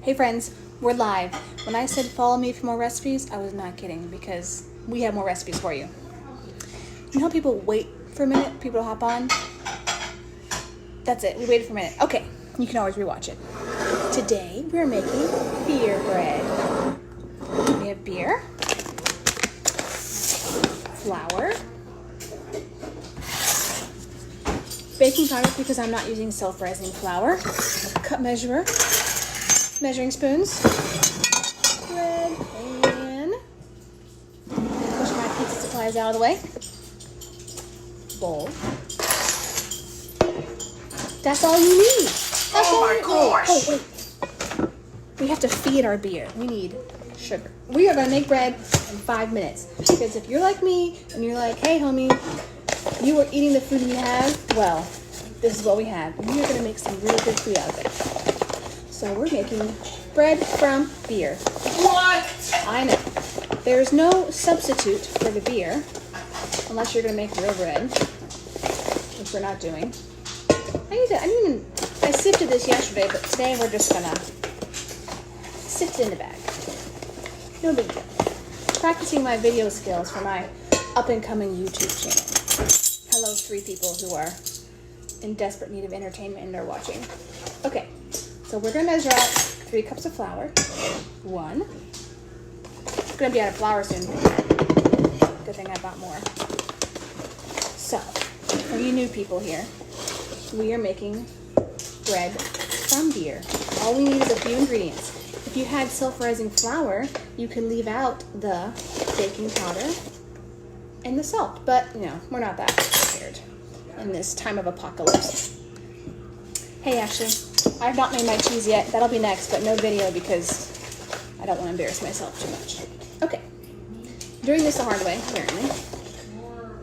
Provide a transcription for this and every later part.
Hey friends, we're live. When I said follow me for more recipes, I was not kidding because we have more recipes for you. You know how people wait for a minute, people hop on? That's it, we waited for a minute. Okay, you can always rewatch it. Today, we're making beer bread. We have beer, flour, baking powder because I'm not using self-rising flour, cup measurer, measuring spoons, bread, and push my pizza supplies out of the way. Bowl. That's all you need. Oh my gosh! Oh, wait. We have to feed our beer. We need sugar. We are going to make bread in 5 minutes. Because if you're like me and you're like, hey, homie, you were eating the food we have, well, this is what we have. And we are going to make some really good food out of it. So we're making bread from beer. What? I know. There's no substitute for the beer unless you're going to make real bread, which we're not doing. I sifted this yesterday, but today we're just going to sift it in the bag. No big deal. Practicing my video skills for my up-and-coming YouTube channel. Hello, 3 people who are in desperate need of entertainment and are watching. Okay. So we're going to measure out 3 cups of flour. 1. It's going to be out of flour soon. Good thing I bought more. So, for you new people here, we are making bread from beer. All we need is a few ingredients. If you had self-rising flour, you could leave out the baking powder and the salt. But, you know, we're not that prepared in this time of apocalypse. Hey, Ashley. I have not made my cheese yet. That'll be next, but no video because I don't want to embarrass myself too much. Okay. Doing this the hard way, apparently.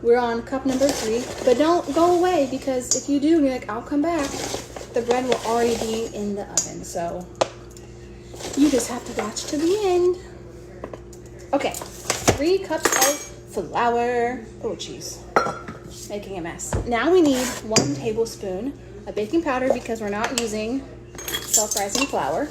We're on cup number 3, but don't go away because if you do and you're like, I'll come back, the bread will already be in the oven. So you just have to watch to the end. Okay. 3 cups of flour. Oh, jeez. Making a mess. Now we need 1 tablespoon of baking powder because we're not using self-rising flour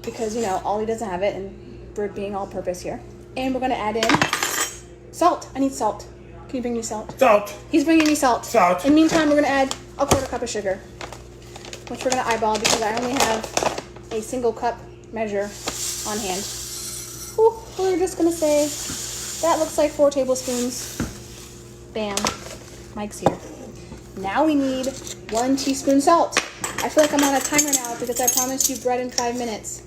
because, you know, Ollie doesn't have it and we're being all-purpose here. And we're going to add in salt. I need salt. Can you bring me salt? Salt. He's bringing me salt. Salt. In the meantime, we're going to add a 1/4 cup of sugar, which we're going to eyeball because I only have a single cup measure on hand. Ooh, we're just going to say that looks like 4 tablespoons. Bam. Mike's here. Now we need 1 teaspoon salt. I feel like I'm on a timer now because I promised you bread in 5 minutes.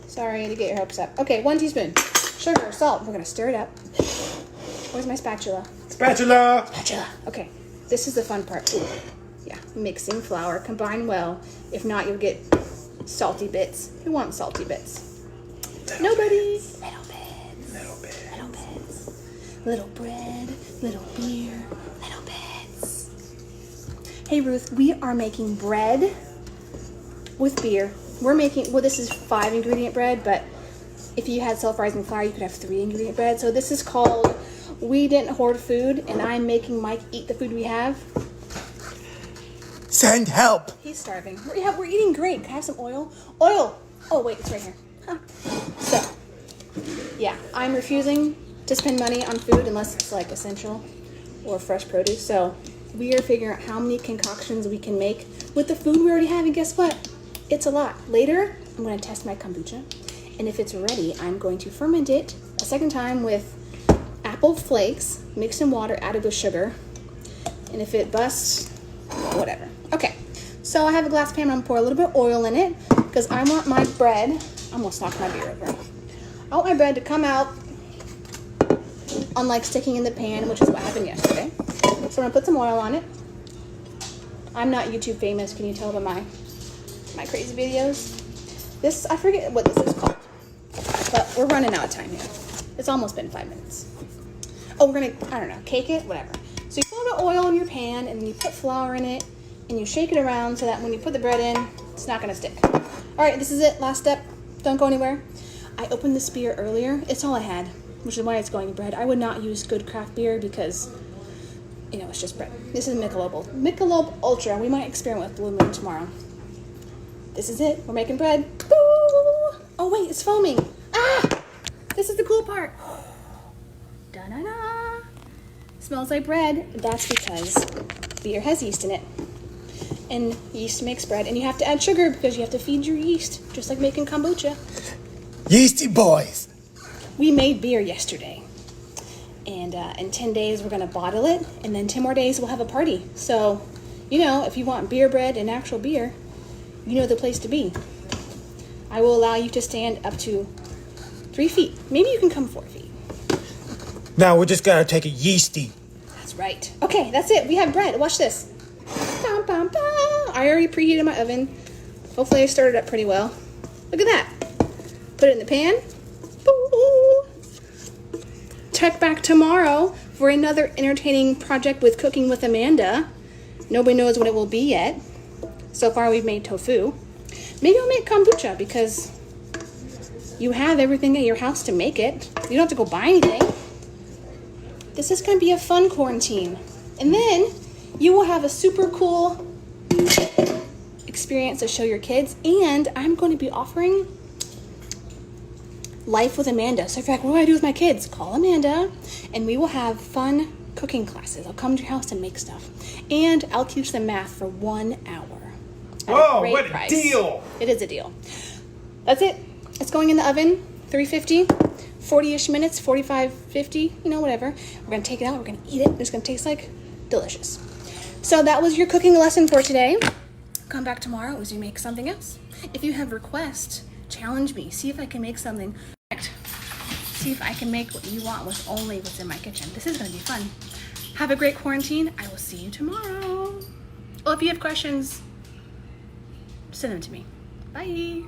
Sorry to get your hopes up. Okay, 1 teaspoon. Sugar, salt. We're going to stir it up. Where's my spatula? Spatula. Spatula. Okay, this is the fun part. Ooh. Yeah, mixing flour. Combine well. If not, you'll get salty bits. Who wants salty bits? Nobody. Little bits. Little bits. Little bits. Little bread. Little beer. Little bits. Hey Ruth, we are making bread with beer. We're making, well, this is 5 ingredient bread, but if you had self-rising flour, you could have 3 ingredient bread. So this is called We Didn't Hoard Food, and I'm making Mike eat the food we have. Send help. He's starving. We're eating great. Can I have some oil? Oil! Oh, wait, it's right here. Huh. So, yeah, I'm refusing to spend money on food unless it's like essential or fresh produce. So we are figuring out how many concoctions we can make with the food we already have. And guess what? It's a lot. Later, I'm going to test my kombucha. And if it's ready, I'm going to ferment it a second time with apple flakes mixed in water, added with sugar. And if it busts, whatever. Okay. So I have a glass pan. I'm going to pour a little bit of oil in it because I want my bread. I almost knocked my beer over. I want my bread to come out unlike sticking in the pan, which is what happened yesterday. So I'm going to put some oil on it. I'm not YouTube famous, can you tell by my crazy videos? This, I forget what this is called. But we're running out of time here. It's almost been 5 minutes. Oh, we're going to, I don't know, cake it, whatever. So you put a little oil in your pan, and then you put flour in it, and you shake it around so that when you put the bread in, it's not going to stick. All right, this is it. Last step. Don't go anywhere. I opened this beer earlier. It's all I had, which is why it's going in bread. I would not use good craft beer because, you know, it's just bread. This is Michelob Ultra. We might experiment with Blue Moon tomorrow. This is it. We're making bread. Boo! Oh wait, it's foaming. Ah! This is the cool part. Da-da-da. Smells like bread. That's because beer has yeast in it. And yeast makes bread. And you have to add sugar because you have to feed your yeast, just like making kombucha. Yeasty boys. We made beer yesterday. And in 10 days, we're going to bottle it. And then 10 more days, we'll have a party. So, you know, if you want beer bread and actual beer, you know the place to be. I will allow you to stand up to 3 feet. Maybe you can come 4 feet. Now we're just gonna take a yeasty. That's right. Okay, that's it. We have bread. Watch this. Bum, bum, bum. I already preheated my oven. Hopefully I started up pretty well. Look at that. Put it in the pan. Boo. Check back tomorrow for another entertaining project with Cooking with Amanda. Nobody knows what it will be yet. So far we've made tofu. Maybe I'll make kombucha because you have everything at your house to make it. You don't have to go buy anything. This is going to be a fun quarantine. And then you will have a super cool experience to show your kids. And I'm going to be offering Life with Amanda. So if you're like, what do I do with my kids? Call Amanda and we will have fun cooking classes. I'll come to your house and make stuff. And I'll teach them math for 1 hour. Whoa, what a deal. It is a deal. That's it. It's going in the oven, 350, 40-ish minutes, 45, 50, you know, whatever. We're going to take it out. We're going to eat it. It's going to taste like delicious. So that was your cooking lesson for today. Come back tomorrow as you make something else. If you have requests, challenge me. See if I can make something. See if I can make what you want with only what's in my kitchen. This is going to be fun. Have a great quarantine. I will see you tomorrow. Well, if you have questions, send them to me. Bye.